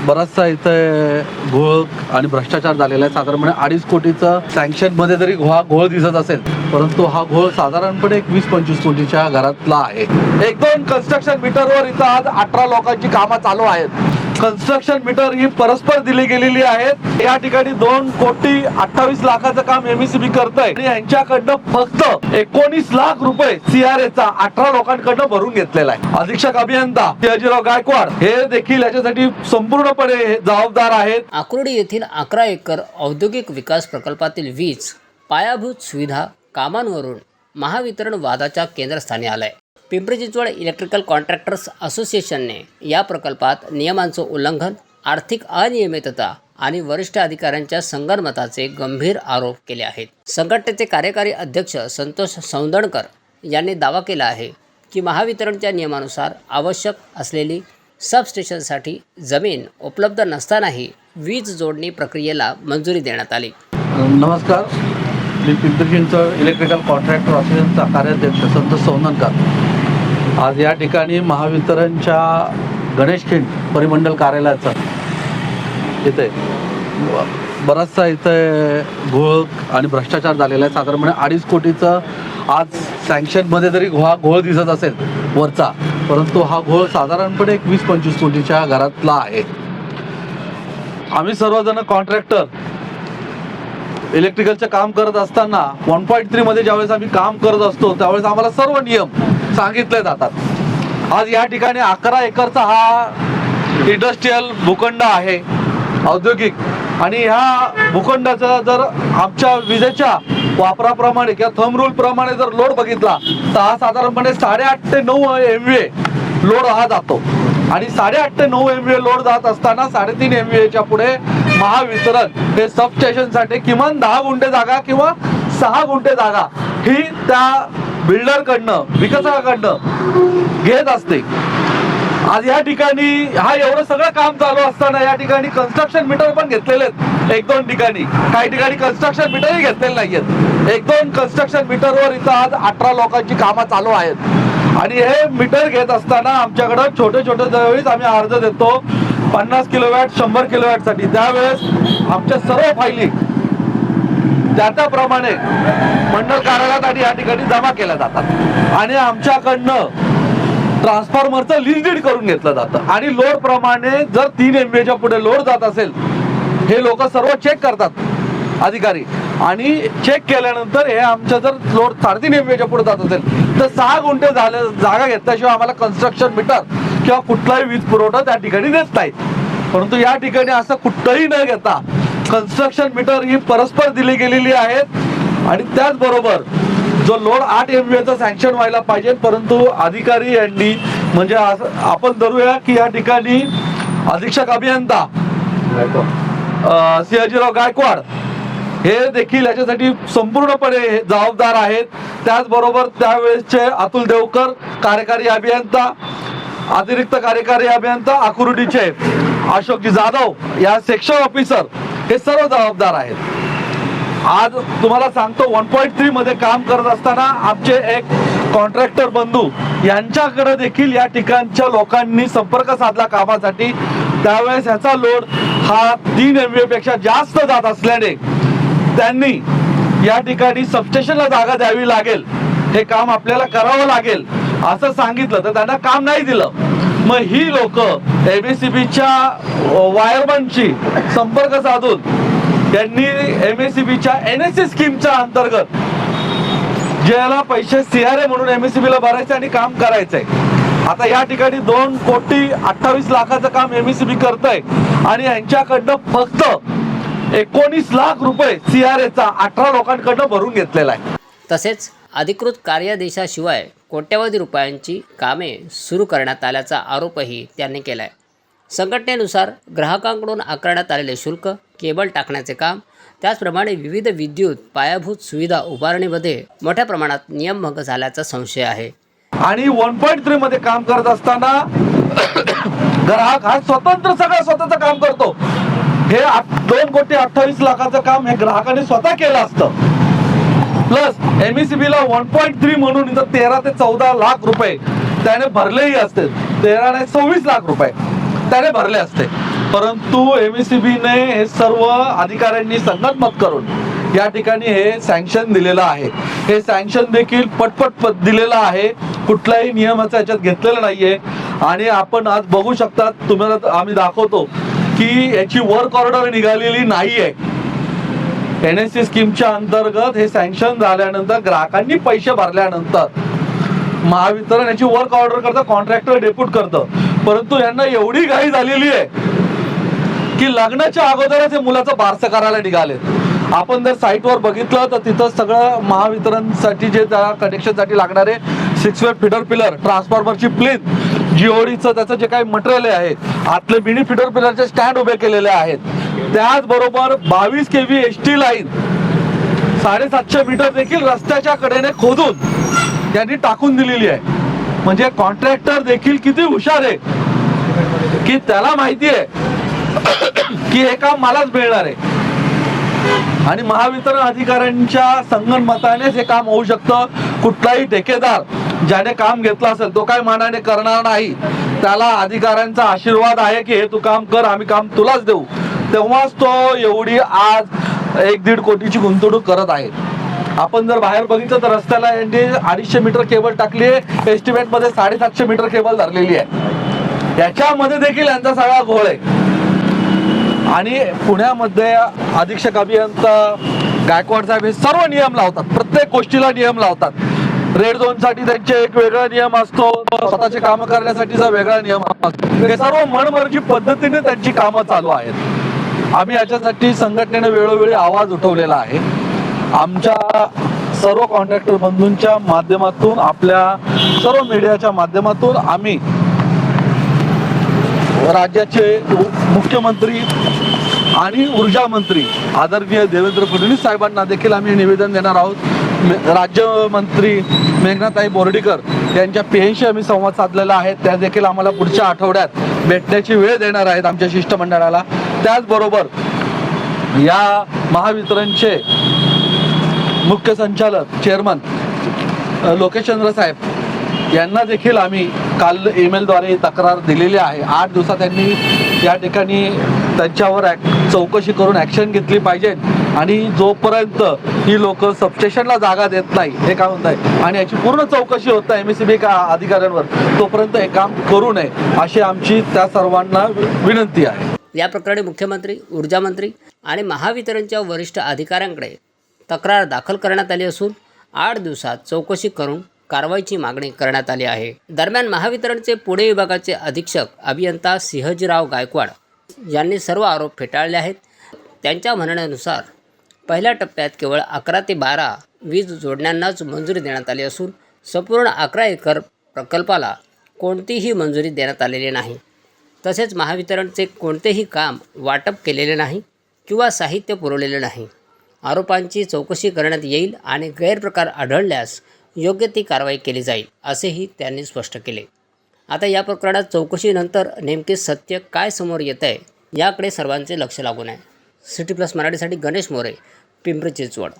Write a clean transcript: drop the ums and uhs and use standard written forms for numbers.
बराचसा इथे घोळ आणि भ्रष्टाचार झालेला आहे. साधारणपणे 2.5 कोटीचं सँक्शनमध्ये जरी हा घोळ दिसत असेल, परंतु हा घोळ साधारणपणे 20-25 कोटीच्या घरातला आहे. 1-2 कन्स्ट्रक्शन मीटरवर इथं आज 18 लोकांची कामं चालू आहेत. कन्स्ट्रक्शन मीटर ही परस्पर दिली गेलेली आहेत. या ठिकाणी 2,28 लाखाचं काम एमएससीबी करतंय आणि यांच्याकडनं फक्त 19 लाख रुपये सीआरएचा 18 लोकांकडनं भरून घेतलेला आहे. अधीक्षक अभियंता सयाजीराव गायकवाड हे देखील याच्यासाठी संपूर्णपणे जबाबदार आहेत. आकुर्डी येथील 11 एकर औद्योगिक विकास प्रकल्पातील वीज पायाभूत सुविधा कामांवरून महावितरण वादाच्या केंद्रस्थानी आलंय. पिंपरी चिंचवड इलेक्ट्रिकल कॉन्ट्रॅक्टर्स असोसिएशनने या प्रकल्पात नियमांचं उल्लंघन, आर्थिक अनियमितता आणि वरिष्ठ अधिकाऱ्यांच्या संगनमताचे गंभीर आरोप केले आहेत. संघटनेचे कार्यकारी अध्यक्ष संतोष सौंदणकर यांनी दावा केला आहे की महावितरणच्या नियमानुसार आवश्यक असलेली सबस्टेशनसाठी जमीन उपलब्ध नसतानाही वीज जोडणी प्रक्रियेला मंजुरी देण्यात आली. नमस्कार, मी पिंपरी चिंचवड इलेक्ट्रिकल कॉन्ट्रॅक्टर असोसिएशनचा कार्याध्यक्ष संतोष सौंदणकर आज या ठिकाणी महावितरणच्या गणेशखिंड परिमंडल कार्यालयाचं इथे बराचसा इथे घोळ आणि भ्रष्टाचार झालेला आहे. साधारणपणे 2.5 कोटीचं आज सँक्शनमध्ये जरी हा घोळ दिसत असेल वरचा, परंतु हा घोळ साधारणपणे 20-25 कोटीच्या घरातला आहे. आम्ही सर्वजण कॉन्ट्रॅक्टर इलेक्ट्रिकलचं काम करत असताना 1.3 मध्ये ज्यावेळेस आम्ही काम करत असतो त्यावेळेस आम्हाला सर्व नियम सांगितले जातात. आज या ठिकाणी 11 एकरचा हा इंडस्ट्रीयल भूखंड आहे औद्योगिक, आणि ह्या भूखंडाचा जर आमच्या विजेच्या वापराप्रमाणे किंवा थंब रूल प्रमाणे जर लोड बघितला तर हा साधारणपणे 8.5 ते 9 MVA लोड हा जातो. आणि 8.5 ते 9 MVA लोड जात असताना 3.5 MVAच्या पुढे महावितरण हे सबस्टेशनसाठी किमान 10 गुंठे जागा किंवा 6 गुंठे जागा ही त्या बिल्डरकडनं, विकसकाकडनं घेत असते. आज या ठिकाणी हा एवढं सगळं काम चालू असताना या ठिकाणी कन्स्ट्रक्शन मीटर पण घेतलेले आहेत 1-2 ठिकाणी. काही ठिकाणी कन्स्ट्रक्शन मीटरही घेतलेले नाहीयेत. 1-2 कन्स्ट्रक्शन मीटरवर इथं आज 18 लोकांची कामं चालू आहेत. आणि हे मीटर घेत असताना आमच्याकडं छोटे ज्यावेळेस आम्ही अर्ज देतो 50 किलोवॅट 100 किलोवॅटसाठी, त्यावेळेस आमच्या सर्व फायली त्याप्रमाणे मंडळ कार्यालयात आणि या ठिकाणी जमा केल्या जातात आणि आमच्याकडनं ट्रान्सफॉर्मरचं लीज डीड करून घेतलं जातं. आणि लोड प्रमाणे जर 3 MVAच्या पुढे लोड जात असेल हे लोक सर्व चेक करतात अधिकारी, आणि चेक केल्यानंतर हे आमच्या जर लोड 3.5 MVAच्या पुढे जात असेल तर 6 गुंठे जागा घेतल्याशिवाय आम्हाला कन्स्ट्रक्शन मीटर किंवा कुठलाही वीज पुरवठा त्या ठिकाणी देत नाहीत. परंतु या ठिकाणी असं कुठलंही न घेता कन्स्ट्रक्शन मीटर ही परस्पर दिली गेलेली आहेत. आणि त्याचबरोबर जो लोड 8 MVAचा सँक्शन व्हायला पाहिजे, परंतु अधिकारी यांनी म्हणजे आपण धरूया की या ठिकाणी अधीक्षक अभियंता सयाजीराव गायकवाड हे देखील याच्यासाठी संपूर्णपणे जबाबदार आहेत. त्याचबरोबर त्यावेळेसचे अतुल देवकर कार्यकारी अभियंता, अतिरिक्त कार्यकारी अभियंता आकुर्डीचे अशोकजी जाधव या सेक्शन ऑफिसर हे सर्व जबाबदार आहेत. आज तुम्हाला सांगतो 1.3 मध्ये काम करत असताना आमचे एक कॉन्ट्रॅक्टर बंधू यांच्याकडे देखील या ठिकाणच्या लोकांनी संपर्क साधला कामासाठी. त्यावेळेस ह्याचा लोड हा 3 MVA पेक्षा जास्त जात असल्याने त्यांनी या ठिकाणी सबस्टेशनला जागा द्यावी लागेल, हे काम आपल्याला करावं लागेल असं सांगितलं तर त्यांना काम नाही दिलं. मग ही लोक एमएससीबीच्या वायरमनशी संपर्क साधून त्यांनी एमएससीबीच्या NSC स्कीमच्या अंतर्गत ज्याला पैसे CRA म्हणून एमएससीबीला भरायचे आणि काम करायचंय. आता या ठिकाणी 2,28 लाखाचं काम एमएससीबी करतंय आणि यांच्याकडनं फक्त 19 लाख रुपये CRAचा 18 लोकांकडनं भरून घेतलेला आहे. तसेच अधिकृत कार्यादेशाशिवाय कोट्यवधी रुपयांची कामे सुरू करण्यात आल्याचा आरोपही त्यांनी केलाय. संघटनेनुसार ग्राहकांकडून आकारण्यात आलेले शुल्क, केबल टाकण्याचे काम, त्याचप्रमाणे विविध विद्युत पायाभूत सुविधा उभारणीमध्ये मोठ्या प्रमाणात नियमभंग झाल्याचा संशय आहे. आणि 1.3 मध्ये काम करत असताना ग्राहक हा सगळं स्वतःचं काम करतो. हे 2,28 लाखाचं काम हे ग्राहकाने स्वतः केलं असतं. प्लस एमएससीबीला 1.3 म्हणून 13 ते 14 लाख रुपये त्याने भरलेही असते. 13 ने 26 लाख रुपये त्याने भरले असते. परंतु MSEBने हे सर्व अधिकाऱ्यांनी संगनमत करून या ठिकाणी हे सँक्शन दिलेलं आहे. हे सँक्शन देखील पटपट दिलेलं आहे, कुठलाही नियमाचा याच्यात घेतलेला नाहीये. आणि आपण आज बघू शकता, तुम्हाला आम्ही दाखवतो की याची वर्क ऑर्डर निघालेली नाहीये. NSE स्कीमच्या अंतर्गत हे सँक्शन झाल्यानंतर ग्राहकांनी पैसे भरल्यानंतर महावितरण याची वर्क ऑर्डर करतं, कॉन्ट्रॅक्टर डेप्यूट करतं. परंतु यांना एवढी घाई झालेली आहे की लग्नाच्या अगोदरच हे मुलाचं बारसं करायला निघाले. आपण जर साईटवर बघितलं तर तिथं सगळं महावितरणसाठी जे त्या कनेक्शनसाठी लागणारे 6 वे फीडर पिलर, ट्रान्सफॉर्मरची प्लीन, GODचं त्याचं जे काही मटेरियल आहे, आतले मिनी फीडर पिलरचे स्टँड उभे केलेले आहेत. त्याचबरोबर 22 kV ST लाईन 750 मीटर देखील रस्त्याच्या कडेने खोदून त्यांनी टाकून दिलेली आहे. म्हणजे कॉन्ट्रॅक्टर देखील किती हुशार आहे की त्याला माहिती आहे की हे काम मलाच मिळणार आहे. आणि महावितरण अधिकाऱ्यांच्या संगनमतानेच हे काम होऊ शकतं. कुठलाही ठेकेदार ज्याने काम घेतलं असेल तो काय मनाने करणार नाही. त्याला अधिकाऱ्यांचा आशीर्वाद आहे की हे तू काम कर, आम्ही काम तुलाच देऊ. तेव्हाच तो एवढी आज 1-1.5 कोटीची गुंतवणूक करत आहे. आपण जर बाहेर बघितलं तर रस्त्याला यांनी 250 मीटर केबल टाकली आहे, एस्टिमेट मध्ये 750 मीटर केबल धरलेली आहे. याच्यामध्ये देखील यांचा सगळा घोळ आहे. आणि पुण्यामध्ये अधीक्षक अभियंता गायकवाड साहेब हे सर्व नियम लावतात, प्रत्येक गोष्टीला नियम लावतात. रेड झोन साठी त्यांचे एक वेगळा नियम असतो, स्वतःचे कामं करण्यासाठीचा वेगळा नियम असतो. हे सर्व मनमर्जी पद्धतीने त्यांची कामं चालू आहेत. आम्ही याच्यासाठी संघटनेने वेळोवेळी आवाज उठवलेला आहे. आमच्या सर्व कॉन्ट्रॅक्टर बंधूंच्या माध्यमातून, आपल्या सर्व मीडियाच्या माध्यमातून आम्ही राज्याचे मुख्यमंत्री आणि ऊर्जा मंत्री आदरणीय देवेंद्र फडणवीस साहेबांना देखील आम्ही निवेदन देणार आहोत. राज्यमंत्री मेघनाताई बोर्डीकर यांच्या PNशी आम्ही संवाद साधलेला आहे. त्या देखील आम्हाला पुढच्या आठवड्यात भेटण्याची वेळ देणार आहेत आमच्या शिष्टमंडळाला. त्याचबरोबर या महावितरणचे मुख्य संचालक चेअरमन लोकेशचंद्र साहेब यांना देखील आम्ही काल ईमेलद्वारे तक्रार दिलेली आहे. 8 दिवसात त्यांनी या ठिकाणी त्यांच्यावर चौकशी करून ॲक्शन घेतली पाहिजे. आणि जोपर्यंत ही लोक सबस्टेशनला जागा देत नाही, हे काय म्हणत आहे, आणि याची पूर्ण चौकशी होत नाही MSEB अधिकाऱ्यांवर, तोपर्यंत हे काम करू नये अशी आमची त्या सर्वांना विनंती आहे. या प्रकरणी मुख्यमंत्री, ऊर्जा मंत्री आणि महावितरणच्या वरिष्ठ अधिकाऱ्यांकडे तक्रार दाखल करण्यात आली असून 8 दिवसात चौकशी करून कारवाईची मागणी करण्यात आली आहे. दरम्यान महावितरणचे पुणे विभागाचे अधीक्षक अभियंता सिंहजीराव गायकवाड यांनी सर्व आरोप फेटाळले आहेत. त्यांच्या म्हणण्यानुसार पहिल्या टप्प्यात केवळ 11 ते 12 वीज जोडण्यांनाच मंजुरी देण्यात आली असून संपूर्ण 11 एकर प्रकल्पाला कोणतीही मंजुरी देण्यात आलेली नाही. तसेच महावितरणचे कोणतेही काम वाटप केलेले नाही किंवा साहित्य पुरवलेले नाही. आरोपांची चौकशी करण्यात येईल आणि गैरप्रकार आढळल्यास योग्य ती कारवाई केली जाईल असेही त्यांनी स्पष्ट केले. आता या प्रकरणात चौकशीनंतर नेमके सत्य काय समोर येत आहे याकडे सर्वांचे लक्ष लागून आहे. सिटी प्लस मराठीसाठी गणेश मोरे, पिंपरी चिंचवड.